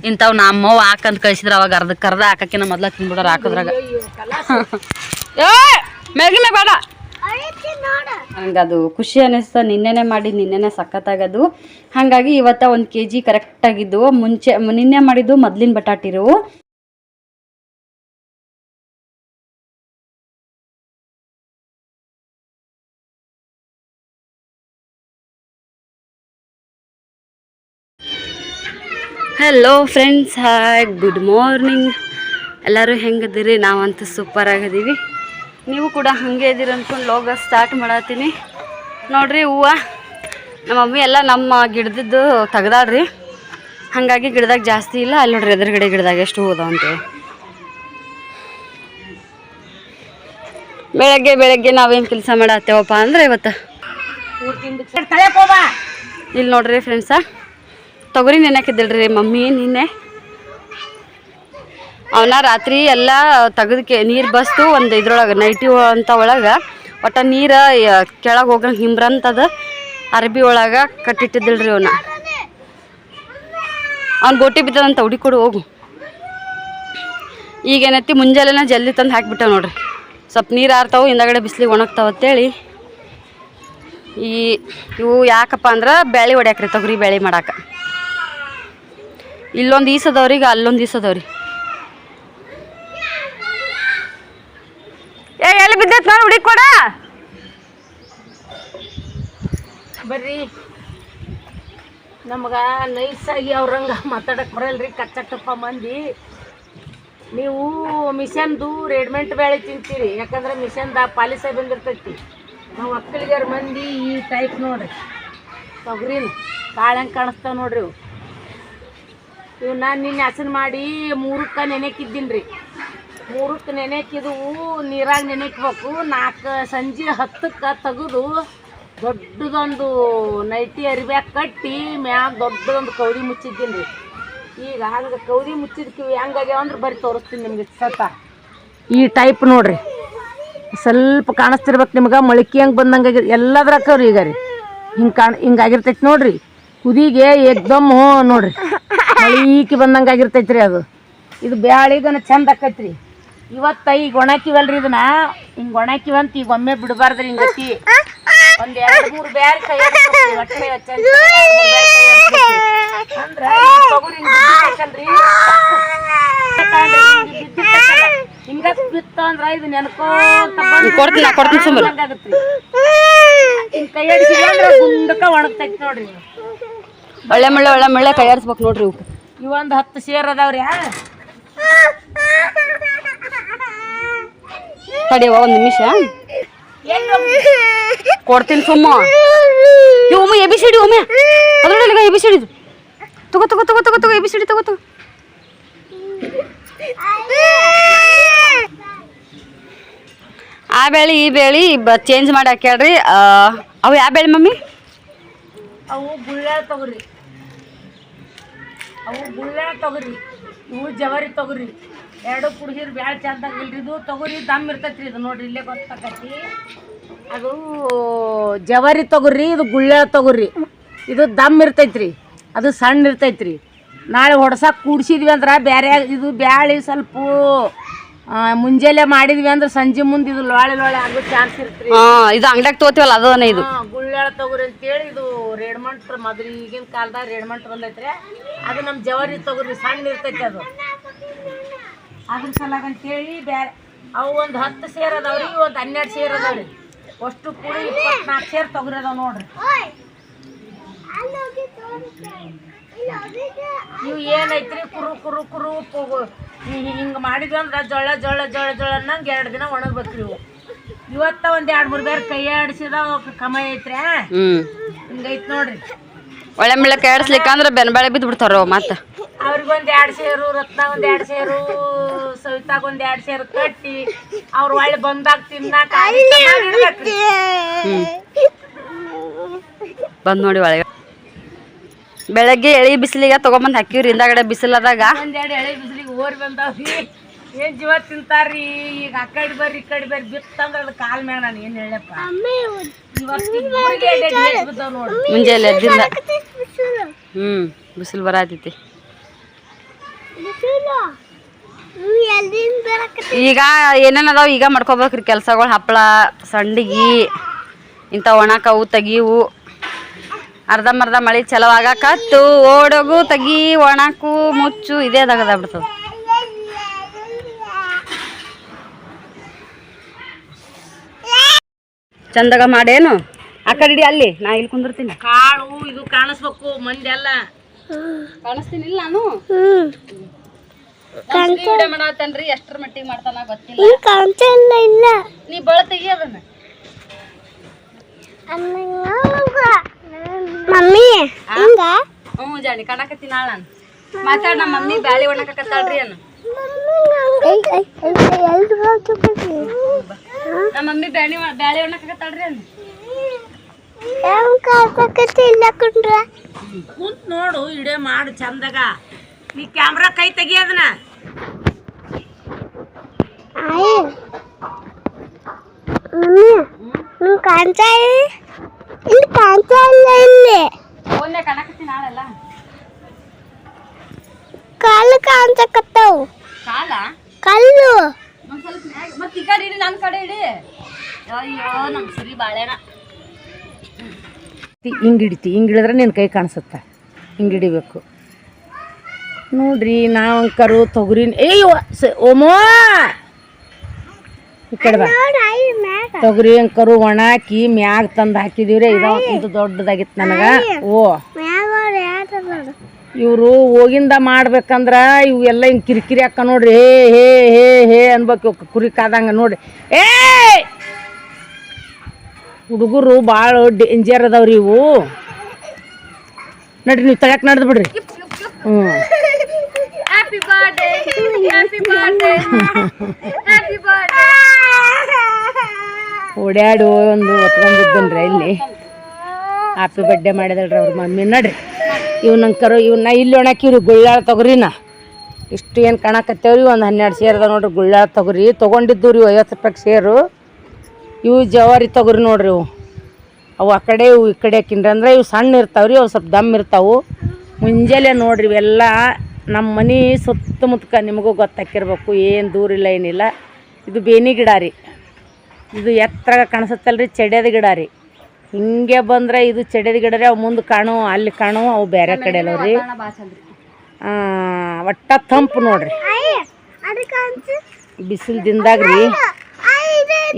ಇಂಥವ್ ನಮ್ಮವ್ವ ಹಾಕಂತ ಕಳ್ಸಿದ್ರ ಅವಾಗ ಕರ್ದ ಹಾಕಕ್ಕಿನ ಮೊದ್ಲ ತಿನ್ಬಿಡೋರು ಹಾಕಿದ್ರಾಗ ಮ್ಯಾಗಿನ ಬೇಡ ನಂಗೆ ಅದು ಖುಷಿ ಅನ್ನಿಸ್ತ. ನಿನ್ನೆನೆ ಮಾಡಿ ನಿನ್ನೆನೆ ಸಖತ್ತಾಗದು. ಹಾಗಾಗಿ ಇವತ್ತ 1 kg ಕರೆಕ್ಟ್ ಆಗಿದ್ದು. ನಿನ್ನೆ ಮಾಡಿದ್ದು ಮೊದ್ಲಿನ ಬಟಾಟಿರು. Hello friends, hi, good morning. ಎಲ್ಲರೂ ಹೆಂಗದಿರಿ? ನಾವಂತೂ ಸೂಪರ್ ಆಗಿದ್ದೀವಿ. ನೀವು ಕೂಡ ಹಾಗೆ ಇದ್ದೀರಿ ಅಂದ್ಕೊಂಡು ಲೋಗ ಸ್ಟಾರ್ಟ್ ಮಾಡತ್ತೀನಿ. ನೋಡ್ರಿ ಹೂವು ನಮ್ಮ ಮಮ್ಮಿ ಎಲ್ಲ ನಮ್ಮ ಗಿಡದಿದ್ದು ತೆಗ್ದಾಡ್ರಿ. ಹಾಗಾಗಿ ಗಿಡದಾಗ ಜಾಸ್ತಿ ಇಲ್ಲ. ಅಲ್ಲಿ ನೋಡ್ರಿ ಎದುರುಗಡೆ ಗಿಡದಾಗ ಎಷ್ಟು ಹೂ ಅದಾವ ಅಂತೇಳಿ. ಬೆಳಗ್ಗೆ ನಾವೇನು ಕೆಲಸ ಮಾಡತ್ತೇವಪ್ಪ ಅಂದ್ರೆ ಇವತ್ತು ಇಲ್ಲಿ ನೋಡ್ರಿ ಫ್ರೆಂಡ್ಸ, ತೊಗರಿ ನೆನಕಿದ್ದಲ್ರಿ ಮಮ್ಮಿ ನಿನ್ನೆ. ಅವನ ರಾತ್ರಿ ಎಲ್ಲ ತೆಗೆದಕ್ಕೆ ನೀರು ಬಸ್ತು ಒಂದು ಇದ್ರೊಳಗೆ ನೈಟಿ ಅಂತ ಒಳಗೆ ಒಟ್ಟು ನೀರು ಕೆಳಗೆ ಹೋಗಂಗೆ ಹಿಂಬ್ರಂತದ ಅರ್ಬಿ ಒಳಗೆ ಕಟ್ಟಿಟ್ಟಿದ್ದಲ್ರಿ ಅವನ್ನ. ಅವ್ನು ಗೋಟಿ ಬಿದ್ದದಂತ ಹುಡುಕೊಡು ಹೋಗು. ಈಗೇನೈತಿ ಮುಂಜಾನೆನ ಜಲ್ದಿ ತಂದು ಹಾಕಿಬಿಟ್ಟ ನೋಡ್ರಿ. ಸ್ವಲ್ಪ ನೀರು ಆರ್ತಾವೆ, ಹಿಂದಗಡೆ ಬಿಸಿಲಿಗೆ ಒಣಗ್ತಾವ ಅಂತೇಳಿ. ಇವು ಯಾಕಪ್ಪ ಅಂದ್ರೆ ಬ್ಯಾಳೆ ಹೊಡ್ಯಾಕ್ರಿ, ತೊಗರಿ ಬ್ಯಾಳೆ ಮಾಡಾಕ. ಇಲ್ಲೊಂದು ಈಸದವ್ರಿ, ಈಗ ಅಲ್ಲೊಂದು ಈಸದವ್ರಿ. ಎಲ್ಲಿ ಬಿದ್ದೈತೆ ನೋಡಿ ಹುಡುಕೊಡ ಬರ್ರಿ. ನಮ್ಗೆ ನೈಸಾಗಿ ಅವ್ರಂಗ ಮಾತಾಡಕ್ಕೆ ಬರಲ್ರಿ ಕಚ್ಚಟ್ಟಪ್ಪ ಮಂದಿ. ನೀವು ಮಿಷನ್ದು ರೆಡಿಮೇಡ್ ಬೇಳೆ ತಿಂತೀರಿ, ಯಾಕಂದ್ರೆ ಮಿಷನ್ದ ಪಾಲಿಸ ಬಂದಿರ್ತೈತಿ. ನಾವು ಒಕ್ಕಲಿಗರ ಮಂದಿ ಈ ಟೈಪ್ ನೋಡ್ರಿ, ತೊಗರಿನ ಕಾಳು ಹೆಂಗೆ ಕಾಣಿಸ್ತಾವೆ ನೋಡ್ರಿ. ಇವು ನಾನು ನಿನ್ನೆ ಹಸನ್ ಮಾಡಿ 3ಕ್ಕೆ ನೆನೆಕಿದ್ದೀನಿ ರೀ. 3ಕ್ಕೆ ನೆನೆಕಿದವು, ನೀರಾಗ ನೆನೆಕ್ಬೇಕು. 4 ಸಂಜೆ 10ಕ್ಕೆ ತೆಗೆದು ದೊಡ್ಡದೊಂದು ನೈಟಿ ಅರಿಬ್ಯಾಗ ಕಟ್ಟಿ ಮ್ಯಾಗ ದೊಡ್ಡದೊಂದು ಕೌದಿ ಮುಚ್ಚಿದ್ದೀನಿ ರೀ. ಈಗ ಹಂಗೆ ಕೌದಿ ಮುಚ್ಚಿದ್ಕಿವಿ ಹೆಂಗಾಗ್ಯಾವ ಅಂದ್ರೆ ಬರೀ ತೋರಿಸ್ತೀನಿ ನಿಮಗೆ. ಈ ಟೈಪ್ ನೋಡ್ರಿ, ಸ್ವಲ್ಪ ಕಾಣಿಸ್ತಿರ್ಬೇಕು ನಿಮ್ಗೆ. ಮೊಳಕೆ ಹಂಗೆ ಬಂದಂಗೆ ಎಲ್ಲದ್ರಾಕವ್ರಿ. ಈಗ ರೀ ಹಿಂಗಾಗಿರ್ತೈತಿ ನೋಡ್ರಿ. ಕುದಿಗೆ ಏಕ್ದಮ್ ನೋಡ್ರಿ ಮಳೀಕಿ ಬಂದಂಗೆ ಆಗಿರ್ತೈತಿ ರೀ ಅದು. ಇದು ಬ್ಯಾಳಿಗನ ಚಂದ ಆಕೈತ್ರಿ. ಇವತ್ತು ಈಗ ಒಣಾಕಿವಲ್ರಿ, ಇದನ್ನ ಹಿಂಗೆ ಒಣಾಕಿವಂತ ಈಗ ಒಮ್ಮೆ ಬಿಡಬಾರ್ದ್ರಿ. ಹಿಂಗತಿ ಒಂದು 2-3 ಬ್ಯಾರೆ ಕೈ ಹೊಟ್ಟೆ ಅಂದ್ರೆ ತೊಗರಿ ಹಿಂಗಲ್ರಿ. ಹಿಂಗ ಬಿತ್ತ ಅಂದ್ರೆ ಇದು ನೆನ್ಕೋತ ಆಗತ್ರಿ. ಹಿಂಗೆ ಕೈ ಆಡಿಸಿದ್ರೆ ಅಂದ್ರೆ ಗುಂಡಕ್ಕ ಒಣಗ್ತೈತಿ ನೋಡ್ರಿ. ಒಳ್ಳೆ ಮಳ್ಳೆ ಕೈ ಆಡಿಸ್ಬೇಕು ನೋಡ್ರಿ. ಇವೊಂದು 10 ಸೇರ್ ಅದಾವ್ರಿ. ತಡಿ 1 ನಿಮಿಷ ಕೊಡ್ತೀನಿ ಸುಮ್ಮ. ಒಮ್ಮೆ ABCD ಒಮ್ಮೆ ಅದ್ರೊಳಗೆ ABCD ತಗೋ ABCD ತಗೋ. ಆ ಬೇಳೆ ಈ ಬೇಳೆ ಚೇಂಜ್ ಮಾಡಿ ಹಾಕ್ಯಾಡ್ರಿ. ಅವು ಯಾವ ಬೇಳೆ ಮಮ್ಮಿ? ಅವು ಗುಳ್ಳ್ಯಾಳ ತೊಗರಿ, ಇವು ಜವಾರಿ ತೊಗರಿ. 2 ಕುಡಿಸಿದ್ರೆ ಬ್ಯಾಳೆ ಚಂದಾಗ ಇಲ್ರಿ. ಇದು ತೊಗರಿ ದಮ್ ಇರ್ತೈತಿ ರೀ. ಇದು ನೋಡ್ರಿ ಇಲ್ಲೇ ಗೊತ್ತಾಕೈತಿ. ಅದು ಜವಾರಿ ತೊಗರಿ, ಇದು ಗುಳ್ಳ್ಯಾಳ ತೊಗರಿ. ಇದು ದಮ್ ಇರ್ತೈತ್ರಿ, ಅದು ಸಣ್ಣ ಇರ್ತೈತ್ರಿ. ನಾಳೆ ಹೊಡ್ಸಾಕ ಕೂಡ್ಸಿದ್ವಿ ಅಂದ್ರೆ ಬೇರೆ ಇದು ಬ್ಯಾಳೆ ಸ್ವಲ್ಪ ಮುಂಜಾನೆ ಮಾಡಿದ್ವಿ ಅಂದ್ರೆ ಸಂಜೆ ಮುಂದೆ ಇದು ಲೋಳೆ ಆಗೋ ಚಾನ್ಸ್ ಇರ್ತ್ರಿ. ಇದು ಅಂಗಡಿಯಾಗ ತಗೋತೀವಲ್ಲ ಅದನ್ನ. ಇದು ಗುಳ್ಳ್ಯಾಳ ತೊಗರಿ ಅಂತೇಳಿ ಇದು ರೇಡ್ಮಂಟ್ ಮೊದಲು ಈಗಿನ ಕಾಲದಾಗ ರೇಡ್ಮಂಟ್ ಬಂದೈತ್ರಿ. ಅದು ನಮ್ಮ ಜವಾರಿ ತೊಗರಿ ಸಣ್ಣ ಇರ್ತೈತಿ. ಅದು ಅದ್ರ ಸಲಾಗ ಅಂತೇಳಿ ಬೇರೆ ಅವು ಒಂದು 10 ಸೇರ್ ಅದಾವ್ರಿ, ಒಂದು 12 ಸೇರ್ ಅದಾವ್ರಿ. ಅಷ್ಟು ಕೂಡಿ 24 ಸೇರ್ ತೊಗರಿ ಅದಾವ ನೋಡ್ರಿ. ಇವು ಏನೈತ್ರಿ ಕುರು ಹಿಂಗೆ ಮಾಡಿದ್ವಿ ಅಂದ್ರೆ ಜೊಳ ಅನ್ನಂಗೆ 2 ದಿನ ಒಣಗ್ಬೇಕ್ರಿ. ಇವು ಇವತ್ತ ಒಂದು 2-3 ಬೇರೆ ಕೈ ಆಡಿಸಿದ ಕಮ ಐತ್ರಿ. ಹಿಂಗೈತ್ ನೋಡ್ರಿ. ಒಳ್ಳೆ ಮೆಳ್ಳೆ ಕೈ ಆಡಿಸ್ಲಿಕ್ಕೆ ಅಂದ್ರೆ ಬೆನ್ಬಾಳೆ ಬಿದ್ದು ಬಿಡ್ತಾರ. ಮತ್ತೆ ಅವ್ರಿಗೊಂದು 2 ಸೇರು, ರತ್ನ ಒಂದು 2 ಸೇರು, ಸವಿತಾಗ ಒಂದು 2 ಸೇರು ಕಟ್ಟಿ ಅವ್ರು ಒಳ್ಳೆ ಬಂದಾಗ ತಿನ್ನಾಕ ಬಂದ್ ನೋಡಿ. ಒಳಗೆ ಬೆಳಗ್ಗೆ ಎಳಿ ಬಿಸಿಲಿಗೆ ತಗೊಂಬಂದು ಹಾಕಿವ್ರಿ. ಹಿಂದಾಗಡೆ ಬಿಸಿಲದಾಗ 1-2 ಎಳೆ ಬಿಸಿಲಿಗೆ ಓರಿ ಬಂದಾವ್ರಿ. ಏನ್ ಜೀವ ತಿಂತಾರ್ರಿ. ಈಗ ಆ ಕಡೆ ಬರ್ರಿ ಈ ಕಡೆ ಬರ್ರಿ ಬಿತ್ತಂದ್ರೆ ಅದು ಕಾಲ್ ಮ್ಯಾಗ ನಾನು ಏನು ಹೇಳಪ್ಪ. ಇವತ್ತು ಮುಂಜಾನೆ ಎದ್ದಿಲ್ಲ. ಬಿಸಿಲು ಬರತೈತಿ. ಈಗ ಏನೇನದಾವ ಈಗ ಮಾಡ್ಕೋಬೇಕ್ರಿ ಕೆಲ್ಸಗಳು. ಹಪ್ಪಳ, ಸಂಡಿಗೆ, ಇಂಥ ಒಣಕವು ತೆಗಿವು. ಅರ್ಧಂಬರ್ಧ ಮಳೆ ಚಲೋ ಆಗಾಕತ್ತು ಓಡೋಗು ತೆಗಿ ಒಣಕು ಮುಚ್ಚು ಇದೇ ಬಿಡ್ತದ. ಚಂದಾಗ ಮಾಡೇನು ಆ ಕಡೆ ಅಲ್ಲಿ ನಾ ಇಲ್ಲಿ ಕುಂದಿರ್ತೀನಿ. ಕಾಳು ಇದು ಕಾಣಿಸ್ಬೇಕು ಮಂದಿ ಎಲ್ಲ. ಕಾಣಿಸ್ತೀನಿಲ್ಲ ನಾನು ಮಾಡತ್ತೇನ್ರಿ. ಎಷ್ಟರ ಮಟ್ಟಿಗೆ ಮಾಡ್ತಾನ ಗೊತ್ತಿಲ್ಲ. ನೀ ಬಳ ತೆಗಿ ಅದನ್ನ. ಮಮ್ಮಿ ಹ್ಞೂ ಜಾಣಿ ಕಾಣಕತ್ತೀನಿ ನಾಳೆ ನಾನು ಮಾತಾಡ. ನಮ್ಮ ಮಮ್ಮಿ ಬ್ಯಾಳಿ ಒಣಕತ್ತಾಳ್ರಿ ಅನ್ನ. ನಮ್ಮ ಮಮ್ಮಿ ಬ್ಯಾಳಿ ಒಣಕತ್ತಾಳ್ರಿ ಅನ್ನ. ಕುಂತ್ ನೋಡು ಇಡೇ ಮಾಡು ಚಂದಾಗ. ನೀ ಕ್ಯಾಮ್ರಾ ಕೈ ತೆಗಿ ಅದನ್ನ. ಒಳ್ಳೆ ಕಾಣಕತ್ತೀನಿ ನಾಳೆಲ್ಲ. ಕಾಲು ಕಾಣ್ಸಕತ್ತಾವು. ಕಾಲ ಕಲ್ಲು ಒಂದ್ ಸ್ವಲ್ಪ ಮತ್ತೆ ಈ ಕಡೆ ಇಡಿ ನನ್ನ ಕಡೆ ಇಡಿ. ಅಯ್ಯೋ ನಮ್ ಸಿರಿ ಬಾಳೆನ ಹಿಂಗೆ ಹಿಡಿತಿ. ಹಿಂಗೆ ಹಿಡಿದ್ರೆ ನಿನ್ನ ಕೈ ಕಾಣಿಸುತ್ತ. ಹಿಂಗೆ ಹಿಡಿಬೇಕು ನೋಡ್ರಿ. ನಾವಂಕರು ತೊಗರಿ ಓಮೋ ಈ ಕಡೆ ಬಾ. ತೊಗರಿ ಅಂಕರು ಒಣಾಕಿ ಮ್ಯಾಗ ತಂದು ಹಾಕಿದೀವ್ರಿ. ಇದು ದೊಡ್ಡದಾಗಿತ್ತು ನನಗೆ. ಓ ಇವರು ಹೋಗಿಂದ ಮಾಡ್ಬೇಕಂದ್ರ ಇವು ಎಲ್ಲ ಹಿಂಗೆ ಕಿರಿಕಿರಿ ಹಾಕ ನೋಡ್ರಿ. ಹೇ ಹೇ ಹೇ ಹೇ ಅನ್ಬೇಕು ಕುರಿ ಕಾದಂಗ ನೋಡ್ರಿ. ಏ ಹುಡುಗರು ಭಾಳ ಡೇಂಜರ್ ಅದಾವ್ರಿ ಇವು. ನಡ್ರಿ ನೀವು ತಗಕ್ ನಡ್ದು ಬಿಡ್ರಿ. ಹ್ಞೂ happy birthday happy birthday happy birthday. ಓಡ್ಯಾಡು ಒಂದು ಹೊತ್ಕೊಂಡಿದ್ದನ್ರಿ ಇಲ್ಲಿ. ಹ್ಯಾಪಿ ಬರ್ಡೇ ಮಾಡಿದಳ್ರಿ ಅವ್ರ ಮಮ್ಮಿ. ನಡ್ರಿ ಇವ್ ನಂಕರು ಇವನ್ನ ಇಲ್ಲಿ ಒಣಕಿವ್ರಿ ಗುಳ್ಳಾಳ ತೊಗರಿನ. ಇಷ್ಟು ಏನು ಕಾಣಕತ್ತೇವ್ರಿ. ಒಂದು 12 ಸೇರ್ ಅದಾವ ನೋಡ್ರಿ ಗುಳ್ಳಾಳ ತೊಗರಿ. ತೊಗೊಂಡಿದ್ದು ರೀ 50 ರೂಪಾಯಿಗೆ ಸೇರು. ಇವು ಜವಾರಿ ತೊಗರಿ ನೋಡ್ರಿ. ಅವು ಆ ಕಡೆ ಇವು ಈ ಕಡೆ ಹಾಕಿನ್ರಿ. ಅಂದ್ರೆ ಇವು ಸಣ್ಣ ಇರ್ತಾವ್ರಿ, ಅವು ಸ್ವಲ್ಪ ದಮ್ ಇರ್ತಾವು. ಮುಂಜಾನೆ ನೋಡ್ರಿ ಇವೆಲ್ಲ ನಮ್ಮ ಮನೆ ಸುತ್ತಮುತ್ತಕ ನಿಮಗೂ ಗೊತ್ತಾಕಿರ್ಬೇಕು. ಏನು ದೂರ ಇಲ್ಲ ಏನಿಲ್ಲ. ಇದು ಬೇನಿ ಗಿಡ ರೀ. ಇದು ಎತ್ತರ ಕಾಣಿಸುತ್ತಲ್ರಿ ಚಡ್ಯದ ಗಿಡ ರೀ. ಹಿಂಗೆ ಬಂದ್ರೆ ಇದು ಚಡ್ಯದ ಗಿಡ ರೀ. ಅವು ಮುಂದೆ ಕಾಣು ಅಲ್ಲಿ ಕಾಣು ಅವು ಬೇರೆ ಕಡೆ ಅಲ್ಲವ್ರಿ. ಒಟ್ಟ ತಂಪು ನೋಡ್ರಿ. ಬಿಸಿಲು ದಿನದಾಗ್ರಿ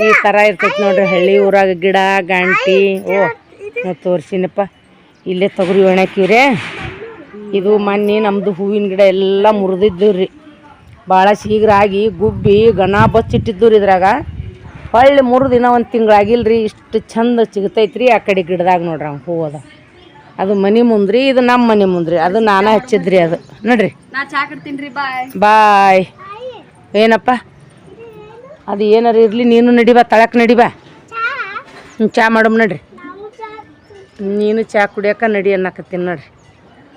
ಈ ಥರ ಇರ್ತೈತಿ ನೋಡ್ರಿ. ಹಳ್ಳಿ ಊರಾಗ ಗಿಡ ಗಂಟಿ. ಓ ತೋರ್ಸಿನಪ್ಪ ಇಲ್ಲೇ ತೊಗರಿ ಒಣಾಕಿವ್ರೆ. ಇದು ಮೊನ್ನೆ ನಮ್ಮದು ಹೂವಿನ ಗಿಡ ಎಲ್ಲ ಮುರಿದಿದ್ದು ರೀ. ಭಾಳ ಶೀಘ್ರ ಆಗಿ ಗುಬ್ಬಿ ಗಣ ಬಚ್ಚಿಟ್ಟಿದ್ದು ರೀ ಇದ್ರಾಗ. ಹೊಳ್ಳಿ 3 ದಿನ 1 ತಿಂಗಳಾಗಿಲ್ರಿ. ಇಷ್ಟು ಚಂದ ಸಿಗ್ತೈತ್ರಿ ಆ ಕಡೆ ಗಿಡದಾಗ ನೋಡ್ರಿ. ಹೂ ಅದ ಅದು ಮನೆ ಮುಂದ್ರಿ. ಇದು ನಮ್ಮ ಮನೆ ಮುಂದ್ರಿ. ಅದು ನಾನೇ ಹಚ್ಚಿದ್ರಿ. ಅದು ನೋಡ್ರಿ. ನಾ ಚಾ ಕಟ್ತೀನಿ. ಬಾಯ್ ಬಾಯ್. ಏನಪ್ಪ ಅದು ಏನಾರು ಇರಲಿ ನೀನು ನಡಿಬಾ ತಳಕ್ಕೆ ನಡಿಬಾ. ಚಾ ಮಾಡಮ್ ನಡ್ರಿ. ನೀನು ಚಾ ಕುಡಿಯೋಕೆ ನಡಿ ಅನ್ನಕತ್ತೀನಿ ನೋಡ್ರಿ.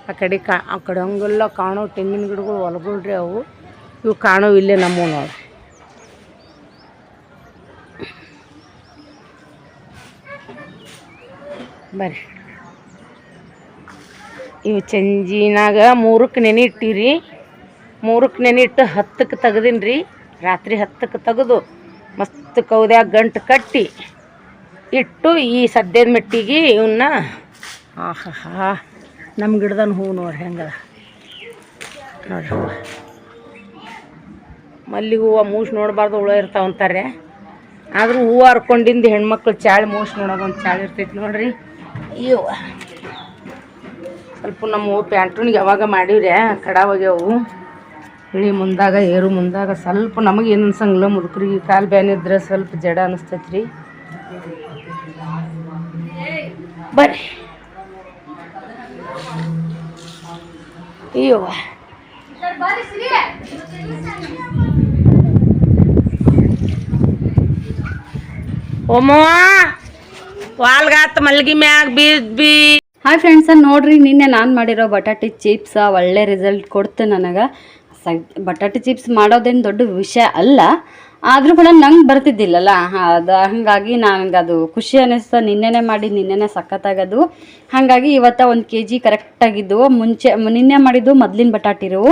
ಆ ಕಡೆ ಹಂಗೆಲ್ಲ ಕಾಣೋ ತೆಂಗಿನ ಗಿಡಗಳು ಹೊಲಗಳ್ರಿ ಅವು. ಇವು ಕಾಣೋ ಇಲ್ಲೇ ನಮ್ಮವು ನೋಡ್ರಿ. ಬರ್ರಿ. ಇವು ಚಂಜಿನಾಗ 3ಕ್ಕೆ ನೆನೆ ಇಟ್ಟಿವ್ರಿ. 3ಕ್ಕೆ ನೆನೆ ಇಟ್ಟು 10ಕ್ಕೆ ತೆಗ್ದೀನಿ ರೀ. ರಾತ್ರಿ 10ಕ್ಕೆ ತೆಗೆದು ಮಸ್ತ್ ಕೌದ್ಯಾಗ ಗಂಟು ಕಟ್ಟಿ ಇಟ್ಟು ಈ ಸದ್ಯದ ಮೆಟ್ಟಿಗೆ ಇವನ್ನ. ಆಹಾ ನಮ್ಮ ಗಿಡದನ್ ಹೂವು ನೋಡ್ರಿ ಹೆಂಗದ ನೋಡ್ರಿ. ಹೂವು ಮಲ್ಲಿಗೆ ಹೂವು ಮೂಸು ನೋಡಬಾರ್ದು ಹುಳ ಇರ್ತಾವಂತಾರೆ. ಆದರೂ ಹೂವು ಹರ್ಕೊಂಡಿಂದ ಹೆಣ್ಮಕ್ಳು ಚಾಳಿ ಮೂಸು ನೋಡೋದೊಂದು ಚಾಳಿ ಇರ್ತೈತಿ ನೋಡ್ರಿ. ಇವು ಸ್ವಲ್ಪ ನಮ್ಮ ಪ್ಯಾಂಟ್ರೂನಿಗೆ ಯಾವಾಗ ಮಾಡಿವ್ರೆ ಕಡಾವಾಗ್ಯವು. ಇಳಿ ಮುಂದಾಗ ಏರು ಮುಂದಾಗ ಸ್ವಲ್ಪ ನಮಗೆ ಏನು ಅನ್ಸಂಗಿಲ್ಲ. ಮುದುಕ್ರಿಗೆ ಕಾಲು ಬ್ಯಾನಿದ್ರೆ ಸ್ವಲ್ಪ ಜಡ ಅನಿಸ್ತೈತ್ರಿ. ಬರ್ರಿ. ಅಯ್ಯೋ ಓಮೋ ವಾಲ್ಗಾತ್ ಮಲ್ಗಿ ಮ್ಯಾಗ ಬಿ. ಹಾಯ್ ಫ್ರೆಂಡ್ಸ, ನೋಡ್ರಿ ನಿನ್ನೆ ನಾನು ಮಾಡಿರೋ ಬಟಾಟಿ ಚಿಪ್ಸ ಒಳ್ಳೆ ರಿಸಲ್ಟ್ ಕೊಡ್ತು ನನಗೆ. ಬಟಾಟೆ ಚಿಪ್ಸ್ ಮಾಡೋದೇನು ದೊಡ್ಡ ವಿಷಯ ಅಲ್ಲ, ಆದರೂ ಕೂಡ ನಂಗೆ ಬರ್ತಿದ್ದಿಲ್ಲಲ್ಲ, ಅದು ಹಾಗಾಗಿ ನನಗೆ ಅದು ಖುಷಿ ಅನ್ನಿಸ್ತಾ ನಿನ್ನೆನೇ ಮಾಡಿ ನಿನ್ನೆನೇ ಸಖತ್ತಾಗದು. ಹಾಗಾಗಿ ಇವತ್ತು 1 kg ಕರೆಕ್ಟಾಗಿದ್ದವು. ನಿನ್ನೆ ಮಾಡಿದ್ದು ಮೊದಲಿನ ಬಟಾಟಿರು,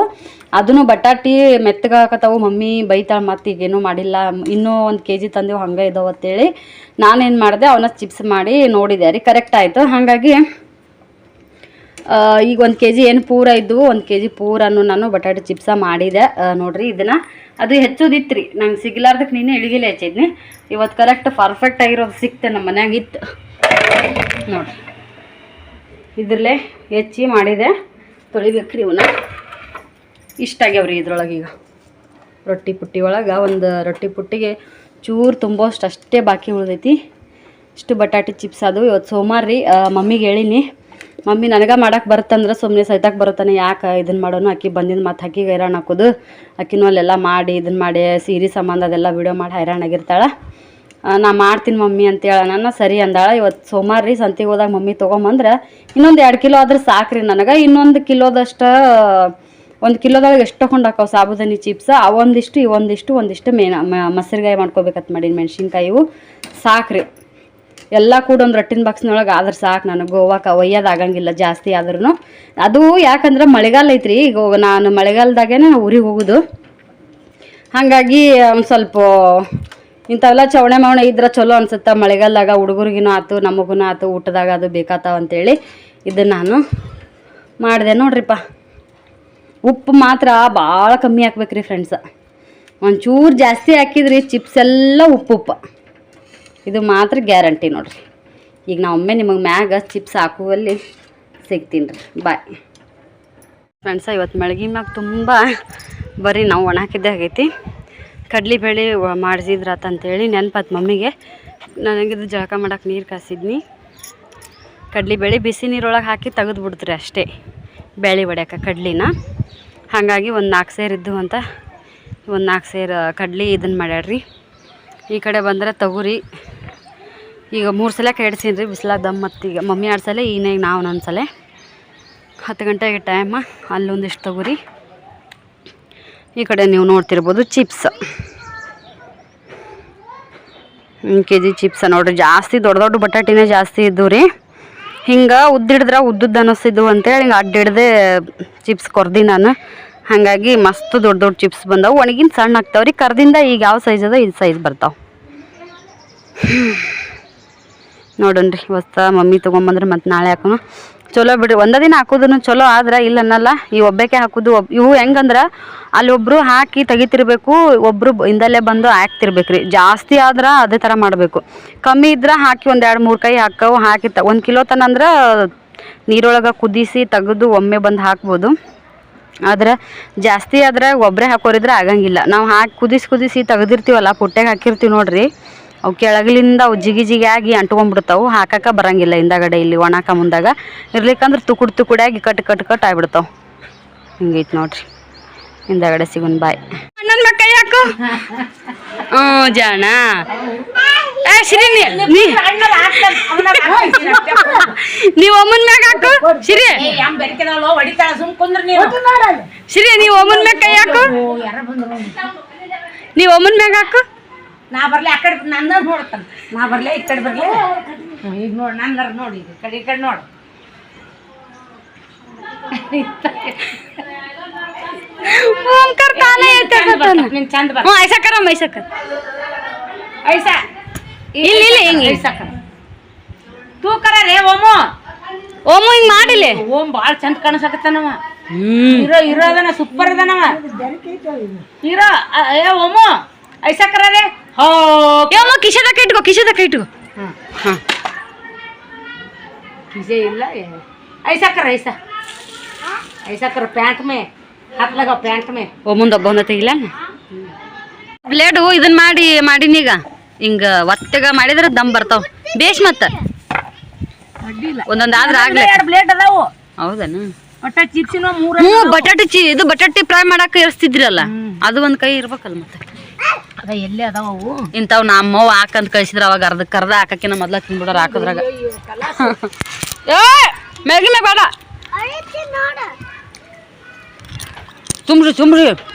ಅದನ್ನು ಬಟಾಟಿ ಮೆತ್ತಗಾಕತ್ತವು. ಮಮ್ಮಿ ಬೈತಾಳೆ, ಮತ್ತು ಈಗೇನೂ ಮಾಡಿಲ್ಲ, ಇನ್ನೂ 1 kg ತಂದೆವು ಹಂಗೆ ಇದಾವೆ ಅಂತೇಳಿ ನಾನೇನು ಮಾಡಿದೆ, ಅವನ್ನ ಚಿಪ್ಸ್ ಮಾಡಿ ನೋಡಿದೆ ರೀ, ಕರೆಕ್ಟ್ ಆಯಿತು. ಹಾಗಾಗಿ ಈಗ 1 kg ಏನು ಪೂರ ಇದ್ದವು, 1 kg ಪೂರನ್ನು ನಾನು ಬಟಾಟೆ ಚಿಪ್ಸ ಮಾಡಿದೆ ನೋಡ್ರಿ. ಇದನ್ನು ಅದು ಹೆಚ್ಚೋದಿತ್ತು ರೀ, ನಂಗೆ ಸಿಗ್ಲಾರ್ದಕ್ಕೆ ನೀನು ಇಳಿಗಿಲೆ ಹೆಚ್ಚಿದ್ನಿ. ಇವತ್ತು ಕರೆಕ್ಟ್ ಪರ್ಫೆಕ್ಟ್ ಆಗಿರೋದು ಸಿಕ್ತೆ, ನಮ್ಮ ಮನ್ಯಾಗ ಇತ್ತು ನೋಡ್ರಿ. ಇದ್ರಲ್ಲೇ ಹೆಚ್ಚಿ ಮಾಡಿದೆ, ತೊಳಿಬೇಕ್ರಿ ಇವನ್ನ. ಇಷ್ಟ ಆಗ್ಯಾವ್ರಿ ಇದ್ರೊಳಗೆ. ಈಗ ರೊಟ್ಟಿ ಪುಟ್ಟಿ ಒಳಗೆ ಒಂದು ರೊಟ್ಟಿ ಪುಟ್ಟಿಗೆ ಚೂರು ತುಂಬೋಷ್ಟು ಅಷ್ಟೇ ಬಾಕಿ ಉಳ್ದೈತಿ. ಇಷ್ಟು ಬಟಾಟೆ ಚಿಪ್ಸ್ ಅದು. ಇವತ್ತು ಸೋಮವಾರ ರೀ, ಮಮ್ಮಿಗೆ ಹೇಳಿನಿ, ಮಮ್ಮಿ ನನಗೆ ಮಾಡಕ್ಕೆ ಬರುತ್ತಂದ್ರೆ ಸುಮ್ಮನೆ ಸೈತಾಕ್ಕೆ ಬರುತ್ತಾನೆ, ಯಾಕೆ ಇದನ್ನು ಮಾಡೋನು, ಆಕಿ ಬಂದಿದ್ದು ಮತ್ತು ಆಕಿಗೆ ಹೈರಾಣ ಹಾಕೋದು, ಆಕಿನೂ ಅಲ್ಲೆಲ್ಲ ಮಾಡಿ ಇದನ್ನು ಮಾಡಿ ಸೀರೆ ಸಂಬಂಧ ಅದೆಲ್ಲ ವೀಡಿಯೋ ಮಾಡಿ ಹೈರಾಣಾಗಿರ್ತಾಳೆ. ನಾ ಮಾಡ್ತೀನಿ ಮಮ್ಮಿ ಅಂತೇಳ ನಾನು ಸರಿ ಅಂದಾಳ. ಇವತ್ತು ಸೋಮವಾರ ರೀ, ಸಂತಿಗೆ ಹೋದಾಗ ಮಮ್ಮಿ ತೊಗೊಂಬಂದ್ರೆ ಇನ್ನೊಂದು 2 ಕಿಲೋ ಆದ್ರೆ ಸಾಕ್ರಿ ನನಗೆ. ಇನ್ನೊಂದು ಕಿಲೋದಷ್ಟು 1 ಕಿಲೋದೊಳಗೆ ಎಷ್ಟು ತೊಗೊಂಡು ಹಾಕವು ಸಾಬುದಾನಿ ಚಿಪ್ಸ್, ಅವೊಂದಿಷ್ಟು ಒಂದಿಷ್ಟು ಮೊಸರುಗಾಯಿ ಮಾಡ್ಕೋಬೇಕಂತ ಮಾಡೀನಿ. ಮೆಣಸಿನ್ಕಾಯಿವು ಸಾಕ್ರಿ, ಎಲ್ಲ ಕೂಡ ಒಂದು ರೊಟ್ಟಿನ ಬಾಕ್ಸ್ನೊಳಗೆ ಆದ್ರೆ ಸಾಕು ನನಗೆ. ಗೋವಾಕ್ಕೆ ಒಯ್ಯೋದಾಗಂಗಿಲ್ಲ ಜಾಸ್ತಿ ಆದ್ರೂ. ಅದು ಯಾಕಂದ್ರೆ ಮಳೆಗಾಲ ಐತ್ರಿ, ಈಗ ನಾನು ಮಳೆಗಾಲದಾಗೇ ಊರಿಗೆ ಹೋಗೋದು. ಹಾಗಾಗಿ ಒಂದು ಸ್ವಲ್ಪ ಇಂಥವೆಲ್ಲ ಚವಣೆ ಮವಣೆ ಇದ್ರೆ ಚಲೋ ಅನ್ಸುತ್ತೆ. ಮಳೆಗಾಲದಾಗ ಹುಡುಗರಿಗಿನೂ ಆಯ್ತು, ನಮಗೂ ಆಯ್ತು, ಊಟದಾಗ ಅದು ಬೇಕಾತಾವ ಅಂತೇಳಿ ಇದನ್ನು ನಾನು ಮಾಡಿದೆ ನೋಡ್ರಿಪ್ಪ. ಉಪ್ಪು ಮಾತ್ರ ಭಾಳ ಕಮ್ಮಿ ಹಾಕ್ಬೇಕ್ರಿ ಫ್ರೆಂಡ್ಸ, ಒಂಚೂರು ಜಾಸ್ತಿ ಹಾಕಿದ್ರಿ ಚಿಪ್ಸ್ ಎಲ್ಲ ಉಪ್ಪು. ಇದು ಮಾತ್ರ ಗ್ಯಾರಂಟಿ ನೋಡ್ರಿ. ಈಗ ನಾ ಒಮ್ಮೆ ನಿಮಗೆ ಮ್ಯಾಗ ಚಿಪ್ಸ್ ಹಾಕುವಲ್ಲಿ ಸಿಗ್ತೀನಿ ರೀ. ಬಾಯ್ ಫ್ರೆಂಡ್ಸ. ಇವತ್ತು ಮೆಳಗಿನ ಮ್ಯಾಗ ತುಂಬ ಬರೀ ನಾವು ಒಣ ಹಾಕಿದ್ದೆ ಆಗೈತಿ. ಕಡ್ಲಿಬೇಳೆ ಮಾಡಿಸಿದ್ರಾತಂತೇಳಿ ನೆನಪಾತು ಮಮ್ಮಿಗೆ. ನನಗಿದು ಜಳಕ ಮಾಡೋಕೆ ನೀರು ಕಾಸಿದ್ನಿ. ಕಡ್ಲಿಬೇಳೆ ಬಿಸಿ ನೀರೊಳಗೆ ಹಾಕಿ ತೆಗೆದು ಬಿಡ್ತೀರಿ ಅಷ್ಟೇ, ಬೇಳೆ ಹೊಡ್ಯಾಕ ಕಡ್ಲಿನ. ಹಾಗಾಗಿ ಒಂದು 4 ಸೇರು ಇದ್ದು ಅಂತ ಒಂದು 4 ಸೇರು ಕಡ್ಲಿ ಇದನ್ನು ಮಾಡ್ಯಾಡ್ರಿ. ಈ ಕಡೆ ಬಂದರೆ ತೊಗರಿ ಈಗ 3 ಸಲ ಕೆಡ್ಸೀನಿ ರೀ ಬಿಸಿಲಾಗ ದಮ್. ಮತ್ತು ಈಗ ಮಮ್ಮಿ 2 ಸಲ, ಈಗ ನಾವು 1 ಸಲ. 10 ಗಂಟೆಗೆ ಟೈಮ. ಅಲ್ಲೊಂದಿಷ್ಟು ತೊಗರಿ, ಈ ಕಡೆ ನೀವು ನೋಡ್ತಿರ್ಬೋದು ಚಿಪ್ಸ್. 1 kg ಚಿಪ್ಸ ನೋಡ್ರಿ. ಜಾಸ್ತಿ ದೊಡ್ಡ ಬಟಾಟಿನೇ ಜಾಸ್ತಿ ಇದ್ದವು ರೀ. ಹಿಂಗೆ ಉದ್ದಿಡಿದ್ರೆ ಉದ್ದುದ್ದು ಅನ್ನಿಸ್ತಿದ್ವು ಅಂತೇಳಿ ಹಿಂಗೆ ಅಡ್ಡಿಡ್ದೆ ಚಿಪ್ಸ್ ಕೊರ್ದಿ ನಾನು. ಹಾಗಾಗಿ ಮಸ್ತ್ ದೊಡ್ಡ ಚಿಪ್ಸ್ ಬಂದವು. ಒಣಗಿನ ಸಣ್ಣ ಆಗ್ತಾವ್ರಿ. ಕರ್ದಿಂದ ಈಗ ಯಾವ ಸೈಜ್ ಅದ ಇದು ಸೈಜ್ ಬರ್ತಾವೆ ನೋಡೋಣ್ರಿ. ಹೊಸ ಮಮ್ಮಿ ತೊಗೊಂಬಂದ್ರೆ ಮತ್ತು ನಾಳೆ ಹಾಕೋಣ. ಚಲೋ ಬಿಡ್ರಿ, ಒಂದೇ ದಿನ ಹಾಕೋದನ್ನು ಚಲೋ. ಆದ್ರೆ ಇಲ್ಲ ಅನ್ನಲ್ಲ, ಈ ಒಬ್ಬಕ್ಕೆ ಹಾಕೋದು. ಇವು ಹೆಂಗಂದ್ರೆ ಅಲ್ಲಿ ಒಬ್ಬರು ಹಾಕಿ ತೆಗಿತಿರ್ಬೇಕು, ಒಬ್ಬರು ಇಂದಲ್ಲೇ ಬಂದು ಹಾಕ್ತಿರ್ಬೇಕ್ರಿ. ಜಾಸ್ತಿ ಆದ್ರೆ ಅದೇ ಥರ ಮಾಡಬೇಕು. ಕಮ್ಮಿ ಇದ್ರೆ ಹಾಕಿ 1-2-3 ಕೈ ಹಾಕವು. ಹಾಕಿ 1 ಕಿಲೋ ತನಂದ್ರೆ ನೀರೊಳಗೆ ಕುದಿಸಿ ತೆಗೆದು ಒಮ್ಮೆ ಬಂದು ಹಾಕ್ಬೋದು. ಆದ್ರೆ ಜಾಸ್ತಿ ಆದ್ರೆ ಒಬ್ಬರೇ ಹಾಕೋರಿದ್ರೆ ಆಗಂಗಿಲ್ಲ. ನಾವು ಹಾಕಿ ಕುದಿಸಿ ತೆಗೆದಿರ್ತೀವಲ್ಲ, ಪುಟ್ಟೆಗೆ ಹಾಕಿರ್ತೀವಿ ನೋಡ್ರಿ, ಅವು ಕೆಳಗಲಿಂದ ಅವು ಜಿಗಿ ಆಗಿ ಅಂಟ್ಕೊಂಡ್ಬಿಡ್ತಾವೆ. ಹಾಕಕ್ಕೆ ಬರಂಗಿಲ್ಲ ಹಿಂದಾಗಡೆ. ಇಲ್ಲಿ ಒಣಕ ಮುಂದಾಗ ಇರ್ಲಿಕ್ಕಂದ್ರೆ ತುಕುಡಿಯಾಗಿ ಕಟ್ ಆಗ್ಬಿಡ್ತಾವೆ. ಹಿಂಗೈತೆ ನೋಡ್ರಿ. ಹಿಂದಾಗಡೆ ಸಿಗೋನ್. ಬಾಯ್. ನನ್ನ ಕೈ ಹಾಕು. ಜಾಣ ಶ್ರೀ, ನೀವು ಒಮ್ಮನ್ ಮ್ಯಾಗ ಹಾಕು. ಶ್ರೀ ಶ್ರೀ, ನೀವು ಒಮ್ಮನ್ ಮ್ಯಾಗ ಕೈ ಹಾಕು. ನೀವು ಒಮ್ಮನ್ ಮ್ಯಾಗ ಹಾಕು. ನಾ ಬರ್ಲಿ ಆ ಕಡೆ ನನ್ನ ನೋಡ್ತಾನೆ. ನಾ ಬರ್ಲಿ ಈ ಕಡೆ ಬರ್ಲಿ. ಈಗ ನೋಡಿ ನನ್ನ ನೋಡಿ, ಈ ಕಡೆ ನೋಡು. ಓಂಕಾರ ತಾನೇ ಚಂದ ಬರ. ಐಸಕರ ಮೈಸಕರ್ ಐಸಾ ಇಲ್ಲ ಹಿಂಗೆ ಐಸಕರ ತೂಕರ ರೇ ಓಮು ಹಿಂಗೆ ಮಾಡಿಲ್ಲ. ಓಮ್ ಭಾಳ ಚಂದ ಕಾಣಿಸಕತ್ತಾನವ. ಹೀರೋ ಅದನ, ಸೂಪರ್ ಅದನವ ಹೀರೋ. ಏ ಓಮು ಐಸಕರ ರೇ. ಓಮ ಕಿಶೆದಕ್ಕೆ ಇಟ್ಕೋ. ಹಾಂ ಕಿಸೆ ಇಲ್ಲ. ಐಸಕರ ಐಸಕರ ಪ್ಯಾಂಟ್ ಮೇ हाथ लगाओ पैंट में. ओ ಮುಂದೆ ಒಬ್ಬನ ತೆಗಿಲ್ಲ ಬ್ಲೇಡು ಇದನ್ನ ಮಾಡಿನೀಗ ಹಿಂಗ ಒತ್ತಗ ಮಾಡಿದ್ರೆ ದಮ್ ಬರ್ತಾವ ಬೇಸ್. ಮತ್ತ ಒಂದೊಂದು ಆದ್ರೆ ಆಗ್ಲಿ. 2 ಬ್ಲೇಡ್ ಅದಾವು. ಹೌದನ? ಒಟ್ಟ ಚಿಪ್ಸಿನ 3 ಬಟಾಟೆ ಇದು ಬಟಾಟೆ ಫ್ರೈ ಮಾಡಕ್ಕೆ ಇರಿಸ್ತಿದ್ರಲ್ಲ, ಅದು ಒಂದು ಕೈ ಇರ್ಬೇಕಲ್ಲ. ಮತ್ತೆ ಅದ ಎಲ್ಲಿ ಅದಾವ ಅವು ಇಂಥವು ನಮ್ಮವ್ವ ಹಾಕಂತ ಕಳಿಸಿದ್ರ ಅವಾಗ ಅರ್ಧ ಹಾಕಕ್ಕಿನ ಮೊದ್ಲ ತಿನ್ಬಿಡೋರು ಹಾಕೋದ್ರಾಗ. ಏ ಮ್ಯಾಗಿ ಬೇಡ. ತುಂಬ್ರಿ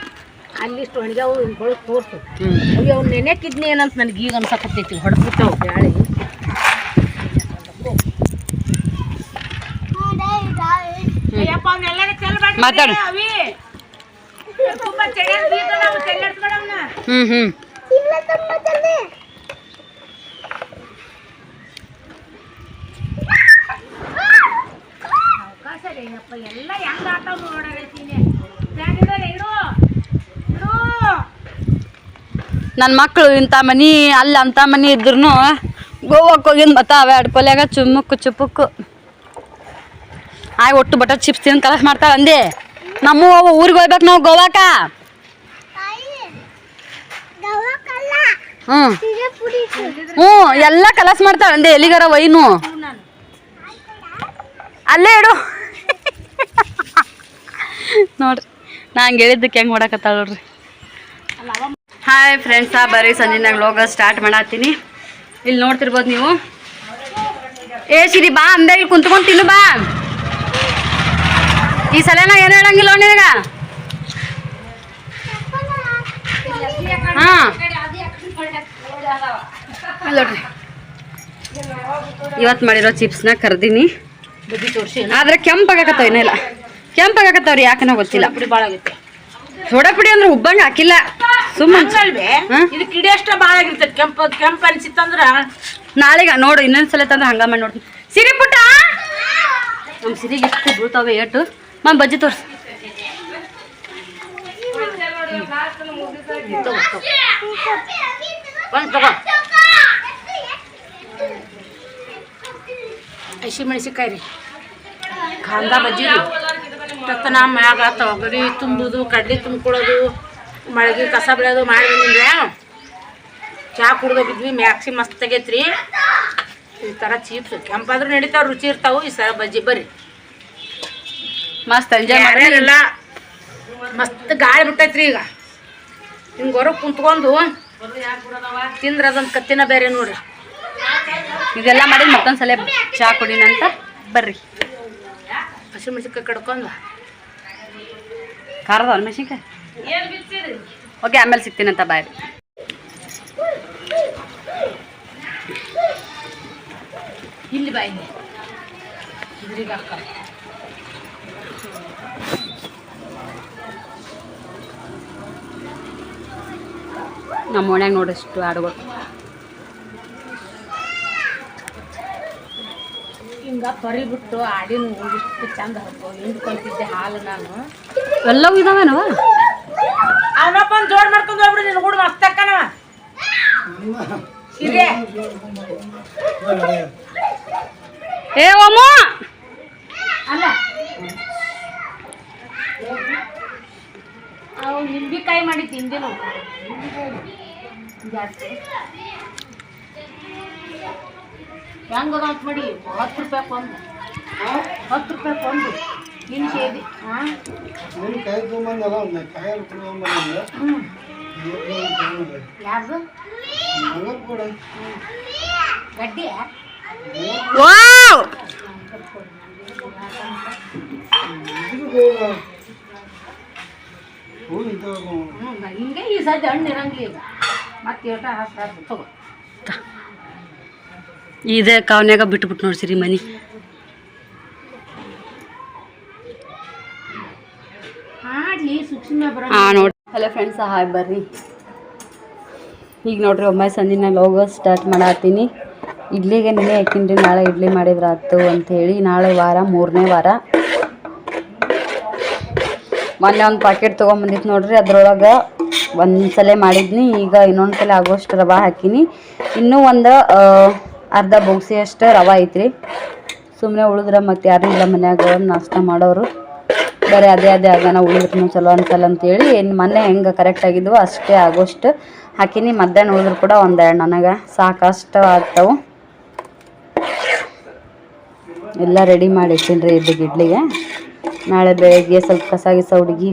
ಅಲ್ಲಿಷ್ಟು ಒಣಗ್ಯಾವು ಬೆಳಕು ತೋರ್ಸು ಅಯ್ಯೋ ಅವ್ನು ನೆನೆಕಿದ್ನಿ ಏನಂತ ನನಗೆ ಈಗ ಅನ್ಸಕತ್ತೈತಿ ಹೊಡೆದ್ಬಿಟ್ಟವು ಬ್ಯಾಳಿ ಮಾತಾಡು ಎಲ್ಲ ಹೆಂಗ ಆಟ ನೋಡೀನಿ ನನ್ನ ಮಕ್ಕಳು ಇಂಥ ಮನೆ ಅಲ್ಲಿ ಅಂಥ ಮನೆ ಇದ್ರು ಗೋವಾಕ್ಕೆ ಹೋಗಿಂದು ಬತ್ತಾವೆ ಅಡ್ಕೊಲ್ಯಾಗ ಚುಪ್ಪುಕ್ಕು ಆಗ ಒಟ್ಟು ಬಟರ್ ಚಿಪ್ಸ್ ತಿಂದು ಕಲಸ್ ಮಾಡ್ತಾಳೆ ಅಂದೆ ನಮ್ಮ ಊರಿಗೆ ಹೋಗ್ಬೇಕು ನಾವು ಗೋವಾಕ ಹ್ಞೂ ಎಲ್ಲ ಕಲಸ್ ಮಾಡ್ತಾಳೆ ಅಂದೆ ಎಲ್ಲಿಗಾರ ವೈನು ಅಲ್ಲೇ ಇಡು ನೋಡ್ರಿ ನಾ ಹಂಗೆ ಹೇಳಿದ್ದಕ್ಕೆ ಹೆಂಗೆ ಮಾಡಕತ್ತಾಳ ನೋಡ್ರಿ ಹಾಯ್ ಫ್ರೆಂಡ್ಸಾ ಬರ್ರಿ ಸಂಜೆನಾಗ ಲೋಗ ಸ್ಟಾರ್ಟ್ ಮಾಡತ್ತೀನಿ ಇಲ್ಲಿ ನೋಡ್ತಿರ್ಬೋದು ನೀವು ಏ ಸಿರಿ ಬಾ ಅಂದೆ ಇಲ್ಲಿ ಕುಂತ್ಕೊಂಡು ತಿನ್ನು ಬಾ ಈ ಸಲ ನಾ ಏನು ಹೇಳಂಗಿಲ್ಲ ನಿನಗ ಹಾಂ ನೋಡ್ರಿ ಇವತ್ತು ಮಾಡಿರೋ ಚಿಪ್ಸ್ನ ಕರ್ದೀನಿ ಆದ್ರೆ ಕೆಂಪಾಗತ್ತವ ಇನ್ನೆಲ್ಲ ಕೆಂಪಾಗತ್ತವ್ರಿ ಯಾಕನ ಗೊತ್ತಿಲ್ಲ ಭಾಳ ಆಗೈತೆ ಸೋಡಾ ಪುಡಿ ಅಂದ್ರೆ ಉಬ್ಬಂಗ ಹಾಕಿಲ್ಲ ಸುಮ್ಮನೆ ಇದು ಕಿಡಿ ಅಷ್ಟ ಭಾಳ ಆಗಿರ್ತೈತೆ ಕೆಂಪು ಅನ್ಸಿತ್ತಂದ್ರ ನಾಳೆಗ ನೋಡು ಇನ್ನೊಂದ್ಸಲ ತಂದ್ರೆ ಹಂಗ ಮಾಡಿ ನೋಡ್ತೀನಿ ಸಿರಿ ಪುಟ್ಟ ನಮ್ಮ ಸಿರಿಗೆ ಎಷ್ಟು ಬೀಳ್ತಾವೆ ಏಟು ಮಾ ಬಜ್ಜಿ ತೋರ್ಸು ಹಸಿಮೆಣಸಿಕಾಯಿ ರೀ ಕಾಂದ ಬಜ್ಜಿ ರೀ ತತ್ತನ ಮ್ಯಾಗ ತೊಗರಿ ತುಂಬುದು ಕಡ್ಲಿ ತುಂಬ್ಕೊಳ್ಳೋದು ಮಳಗಿ ಕಸ ಬೆಳೆಯೋದು ಮಾಡಿ ಬಂದಿದ್ರೆ ಚಹಾ ಕುಡ್ದೋಗಿದ್ವಿ ಮ್ಯಾಕ್ಸಿ ಮಸ್ತ್ ಆಗೈತ್ರಿ ಈ ಥರ ಚೀಪ್ಸ್ ಕೆಂಪಾದ್ರೂ ನಡೀತಾವ ರುಚಿ ಇರ್ತಾವು ಈ ಸರ ಬಜ್ಜಿ ಬರ್ರಿ ಮಸ್ತ್ ಎಂಜಾಯ್ ಮಾಡಿ ಎಲ್ಲ ಮಸ್ತ್ ಗಾಳಿ ಬಿಟ್ಟೈತ್ರಿ ಈಗ ಹಿಂಗೆ ಹೊರಗೆ ಕುಂತ್ಕೊಂಡು ತಿಂದ್ರೆ ಅದೊಂದು ಕತ್ತಿನ ಬೇರೆ ನೋಡ್ರಿ ಇದೆಲ್ಲ ಮಾಡಿ ಮತ್ತೊಂದ್ಸಲ ಚಹಾ ಕುಡಿನಂತ ಬರ್ರಿ ಹಸಿಮೆಣಸಿನ್ಕಾಯಿ ಕಡ್ಕೊಂಡು ಖಾರದ ಮೆಣಸಿನ್ಕಾಯಿ ಓಕೆ ಆಮೇಲೆ ಸಿಗ್ತೀನಂತ ಬಾಯ್ ಇಲ್ಲಿ ಬಾಯಿ ಇದ್ರಿಗೆ ಅಕ್ಕ ನಮ್ಮ ಓಣ್ಯಾಗ ನೋಡಿಷ್ಟು ಹಾಡುಗಳು ಹಿಂಗ ತೊರಿಬಿಟ್ಟು ಆಡಿನ ಇಷ್ಟು ಚಂದ ಹಿಂಡ್ಕೊಂತಿದ್ದೆ ಹಾಲು ನಾನು ಎಲ್ಲವೂ ಇದಾವೇನವ ಅವನಪ್ಪ ಒಂದು ಜೋಡ್ ಮಾಡ್ಕೊಂಡು ಹೋಗ್ಬಿಡಿ ನಿನ್ನ ಕೂಡ ಮಸ್ತಕ್ಕನವ ಹಿರಿಯ ಏ ಓಮ ಅಲ್ಲ ಅವು ನಿಂಬಿಕಾಯಿ ಮಾಡಿ ತಿಂದಿನು ಜಾಸ್ತಿ ಹೆಂಗದ ಅಂತ ಮಾಡಿ 10 ರೂಪಾಯಿ ಕೊಂದು 10 ರೂಪಾಯಿ ಕೊಂದು ನಿನ್ನ ಸೇದಿ ಹಾಂ ಯಾರ್ದು ಗಡ್ಡಿ ವಾವ್ ಹಿಂಗೆ ಈ ಸದ್ಯ ಹಣ್ಣು ಇರಂಗಿಲ್ಲ ಈಗ ಮತ್ತೆ ಏಟ ಹಾಕ್ತಾರೆ ತಗೋ ಇದೇ ಕಾವ್ನ್ಯಾಗ ಬಿಟ್ಬಿಟ್ಟು ನೋಡ್ಸಿರಿ ಮನಿ ಹಾಡ್ಲಿ ಸೂಕ್ಷ್ಮ ಬರ ನೋಡಿ ಹಲೋ ಫ್ರೆಂಡ್ಸ್ ಹಾಯ್ ಬರ್ರಿ ಈಗ ನೋಡ್ರಿ ಒಮ್ಮೆ ಸಂಜಿನ ಲೋಗೋ ಸ್ಟಾರ್ಟ್ ಮಾಡತ್ತೀನಿ ಇಡ್ಲಿಗೆ ನೆನೆ ಹಾಕಿನ್ರಿ ನಾಳೆ ಇಡ್ಲಿ ಮಾಡಿದ್ರೆ ಆಯ್ತು ಅಂಥೇಳಿ ನಾಳೆ ವಾರ 3ನೇ ವಾರ ಮೊನ್ನೆ ಒಂದು ಪ್ಯಾಕೆಟ್ ತೊಗೊಂಬಂದಿತ್ತು ನೋಡ್ರಿ ಅದ್ರೊಳಗೆ ಒಂದ್ಸಲ ಮಾಡಿದ್ನಿ ಈಗ ಇನ್ನೊಂದ್ಸಲ ಆಗೋಷ್ಟು ರವೆ ಹಾಕಿನಿ ಇನ್ನೂ ಒಂದು ಅರ್ಧ ಬೊಗ್ಸಿ ಅಷ್ಟು ರವೆ ಐತ್ರಿ ಸುಮ್ಮನೆ ಉಳಿದ್ರೆ ಮತ್ತೆ ಯಾರು ಇಲ್ಲ ಮನ್ಯಾಗ ನಾಷ್ಟ ಮಾಡೋರು ಬರೀ ಅದೇ ಆಗೋಣ ಉಳಿದ್ರೂ ಚಲೋ ಅನ್ಸಲ್ಲ ಅಂತೇಳಿ ಮೊನ್ನೆ ಹೆಂಗೆ ಕರೆಕ್ಟ್ ಆಗಿದ್ವು ಅಷ್ಟೇ ಆಗೋಷ್ಟು ಹಾಕಿನಿ ಮಧ್ಯಾಹ್ನ ಉಳಿದ್ರು ಕೂಡ ಒಂದೆರಡು ನನಗೆ ಸಾಕಷ್ಟು ಆಗ್ತಾವೆ ಎಲ್ಲ ರೆಡಿ ಮಾಡಿ ಇಟ್ಟಿನ್ರಿ ಇಡ್ಲಿಗೆ ನಾಳೆ ಬೆಳಗ್ಗೆ ಸ್ವಲ್ಪ ಕಸ ಗಿಸ ಹುಡುಗಿ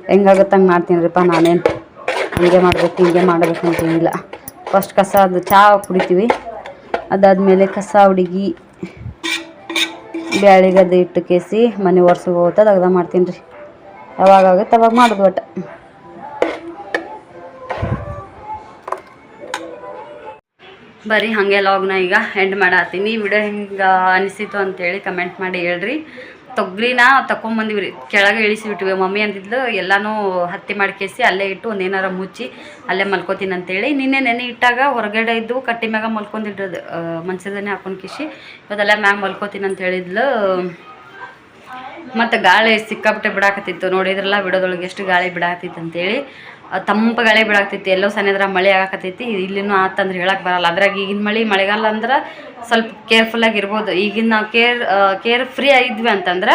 ಹೆಂಗಾಗುತ್ತೆ ಹಂಗೆ ಮಾಡ್ತೀನಿರಿಪ್ಪ ನಾನೇನು ಹಂಗೆ ಮಾಡಬೇಕು ಹಿಂಗೆ ಮಾಡಬೇಕಂತೇನಿಲ್ಲ ಫಸ್ಟ್ ಕಸ ಅದು ಚಹಾ ಕುಡಿತೀವಿ ಅದಾದಮೇಲೆ ಕಸ ಹುಡುಗಿ ಬ್ಯಾಳಿಗೆ ಅದು ಇಟ್ಟು ಕೇಸಿ ಮನೆ ಒರೆಸ್ಗೆ ಹೋಗ್ತದೆ ಅದ ಮಾಡ್ತೀನಿ ರೀ ಯಾವಾಗ ಆಗುತ್ತೆ ಅವಾಗ ಮಾಡೋದು ಒಟ್ಟು. ಬರೀ ಹಾಗೆ ಲಾಗ್ನ ಈಗ ಎಂಡ್ ಮಾಡತ್ತೀನಿ. ವಿಡಿಯೋ ಹಿಂಗೆ ಅನಿಸಿತು ಅಂತೇಳಿ ಕಮೆಂಟ್ ಮಾಡಿ ಹೇಳ್ರಿ. ತೊಗರಿನ ತಗೊಂಬಂದಿವ್ರಿ, ಕೆಳಗೆ ಇಳಿಸಿಬಿಟ್ವಿ. ಮಮ್ಮಿ ಅಂದಿದ್ಲು ಎಲ್ಲನೂ ಹತ್ತಿ ಮಾಡ್ಕೇಸಿ ಅಲ್ಲೇ ಇಟ್ಟು ಒಂದೇನಾರ ಮುಚ್ಚಿ ಅಲ್ಲೇ ಮಲ್ಕೋತೀನಿ ಅಂತೇಳಿ. ನಿನ್ನೆ ನೆನೆ ಇಟ್ಟಾಗ ಹೊರಗಡೆ ಇದ್ದು ಕಟ್ಟಿ ಮ್ಯಾಗ ಮಲ್ಕೊಂಡಿರೋದು, ಮಂಚದನ್ನೇ ಹಾಕೊಂಡು ಕಿಶಿ ಇವತ್ತೆಲ್ಲ ಮ್ಯಾಗ ಮಲ್ಕೋತೀನಿ ಅಂತ ಹೇಳಿದ್ಲು. ಮತ್ತು ಗಾಳಿ ಸಿಕ್ಕಾಪಟ್ಟೆ ಬಿಡಾಕತ್ತಿತ್ತು, ನೋಡಿದ್ರಲ್ಲ ಬಿಡೋದೊಳಗೆ ಎಷ್ಟು ಗಾಳಿ ಬಿಡಾಕತ್ತಿತ್ತು ಅಂತೇಳಿ. ತಂಪು ಗಾಳಿ ಬಿಡಾಕ್ತೈತಿ. ಎಲ್ಲೋ ಸನೇದ್ರ ಮಳೆ ಆಗಕತ್ತೈತಿ, ಇಲ್ಲಿನೂ ಆತಂದ್ರೆ ಹೇಳಕ್ಕೆ ಬರಲ್ಲ. ಅದ್ರಾಗ ಈಗಿನ ಮಳೆಗಾಲ ಅಂದ್ರೆ ಸ್ವಲ್ಪ ಕೇರ್ಫುಲ್ಲಾಗಿ ಇರ್ಬೋದು. ಈಗಿನ ನಾವು ಕೇರ್ ಫ್ರೀ ಆಗಿದ್ವಿ ಅಂತಂದ್ರೆ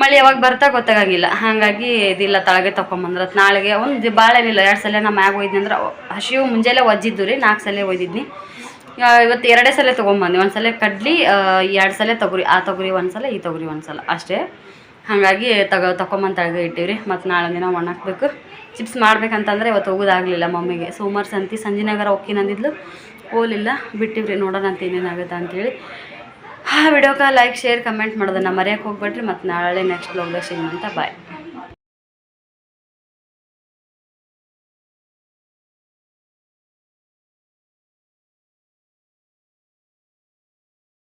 ಮಳೆ ಯಾವಾಗ ಬರ್ತಾ ಗೊತ್ತಾಗಂಗಿಲ್ಲ. ಹಾಗಾಗಿ ಇದಿಲ್ಲ, ತಳಗೆ ತೊಗೊಂಬಂದ್ರೆ ನಾಳೆಗೆ ಒಂದು ಭಾಳ ಏನಿಲ್ಲ, 2 ಸಲ ನಾ ಮ್ಯಾಗ ಒಯ್ದು ಅಂದ್ರೆ ಹಸಿವು ಮುಂಜಾನೆ ಒಜ್ಜಿದ್ದು ರೀ, 4 ಸಲ ಒಯ್ದಿದ್ನಿ. ಇವತ್ತು 2 ಸಲ ತೊಗೊಂಬಂದು, 1 ಸಲ ಕಡ್ಲಿ, 2 ಸಲ ತೊಗರಿ, ಆ ತೊಗರಿ 1 ಸಲ, ಈ ತೊಗರಿ 1 ಸಲ ಅಷ್ಟೇ. ಹಾಗಾಗಿ ತೊಗೊಂಬಂದು ತಳಗೆ ಇಟ್ಟಿವ್ರಿ. ಮತ್ತು ನಾಳೆ ದಿನ ಒಣಾಕ್ಬೇಕು. ಚಿಪ್ಸ್ ಮಾಡ್ಬೇಕಂತಂದ್ರೆ ಇವತ್ತು ಹೋಗೋದಾಗಲಿಲ್ಲ ಮಮ್ಮಿಗೆ. ಸೋಮವಾರ ಸಂಜಿನಗರ ಹೋಗ್ತೀನಂದಿದ್ಲು, ಹೋಗಲಿಲ್ಲ, ಬಿಟ್ಟಿವ್ರಿ. ನೋಡೋಣ ಅಂತ ಏನೇನಾಗುತ್ತೆ ಅಂಥೇಳಿ. ವಿಡಿಯೋಕ್ಕೆ ಲೈಕ್ ಶೇರ್ ಕಮೆಂಟ್ ಮಾಡೋದನ್ನು ಮರೆಯೋಕೆ ಹೋಗ್ಬೇಡ್ರಿ. ಮತ್ತು ನಾಳೆ ನೆಕ್ಸ್ಟ್ ಬ್ಲಾಗ್ದಾಗ ಸಿಗೋಣ ಅಂತ. ಬಾಯ್.